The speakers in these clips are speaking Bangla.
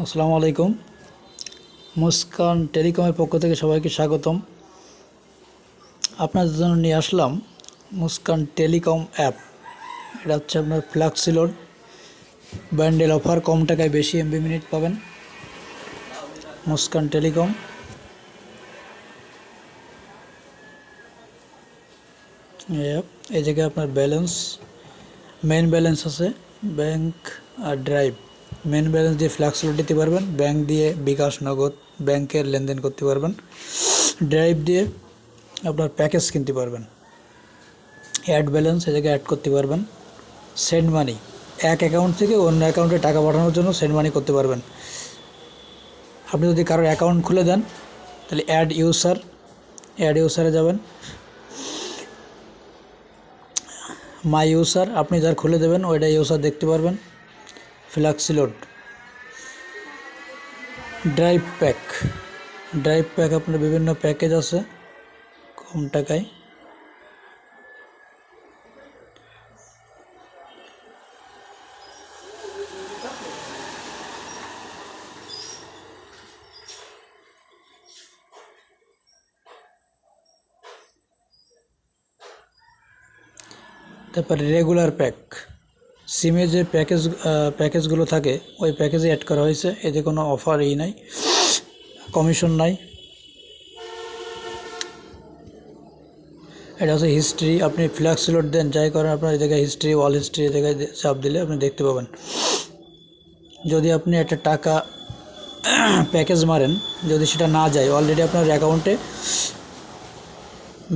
আসসালামু আলাইকুম। মুস্কান টেলিকমের পক্ষ থেকে সবাইকে স্বাগতম। আপনাদের জন্য নিয়ে আসলাম মুস্কান টেলিকম অ্যাপ। এটা হচ্ছে আপনার ফ্ল্যাক্সি লোড ব্যান্ডেল অফার, কম টাকায় বেশি এমবি মিনিট পাবেন। Muskan telecom app. এই জায়গায় আপনার ব্যালেন্স, মেন ব্যালেন্স আছে, ব্যাংক আর ড্রাইভ। মেন ব্যালেন্স দিয়ে ফ্ল্যাক্সি লোড দিতে পারবেন, ব্যাংক দিয়ে বিকাশ নগদ ব্যাংকের লেনদেন করতে পারবেন, ড্রাইভ দিয়ে আপনার প্যাকেজ কিনতে পারবেন। অ্যাড ব্যালেন্স এই জায়গায় অ্যাড করতে পারবেন। সেন্ড মানি, এক অ্যাকাউন্ট থেকে অন্য অ্যাকাউন্টে টাকা পাঠানোর জন্য সেন্ড মানি করতে পারবেন। আপনি যদি কারোর অ্যাকাউন্ট খুলে দেন তাহলে অ্যাড ইউসারে যাবেন। মাই ইউসার, আপনি যার খুলে দেবেন ওইটা ইউসার দেখতে পারবেন। ফ্ল্যাক্সি লোড ড্রাইভ প্যাক আপনার বিভিন্ন প্যাকেজ আছে কম টাকায়। তারপরে রেগুলার প্যাক, সিমে যে প্যাকেজগুলো থাকে ওই প্যাকেজে অ্যাড করা হয়েছে। এতে কোনো অফার নাই, কমিশন নাই। এটা হচ্ছে হিস্ট্রি, আপনি ফ্ল্যাক্সি লোড দেন যাই করেন আপনার এই জায়গায় হিস্ট্রি, ওয়াল হিস্ট্রি এই জায়গায় চাপ দিলে আপনি দেখতে পাবেন। যদি আপনি একটা টাকা প্যাকেজ মারেন, যদি সেটা না যায় অলরেডি আপনার অ্যাকাউন্টে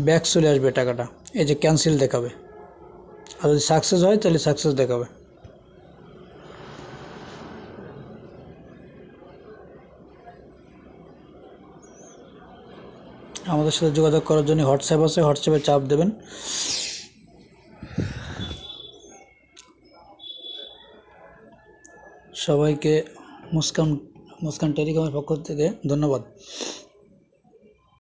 ব্যাক চলে আসবে টাকাটা, এই যে ক্যান্সেল দেখাবে। আর যদি সাকসেস হয় তাহলে সাকসেস দেখাবে। আমাদের সাথে যোগাযোগ করার জন্য হোয়াটসঅ্যাপ আছে, হোয়াটসঅ্যাপে চাপ দেবেন। সবাইকে মুস্কান টেলিকমের পক্ষ থেকে ধন্যবাদ।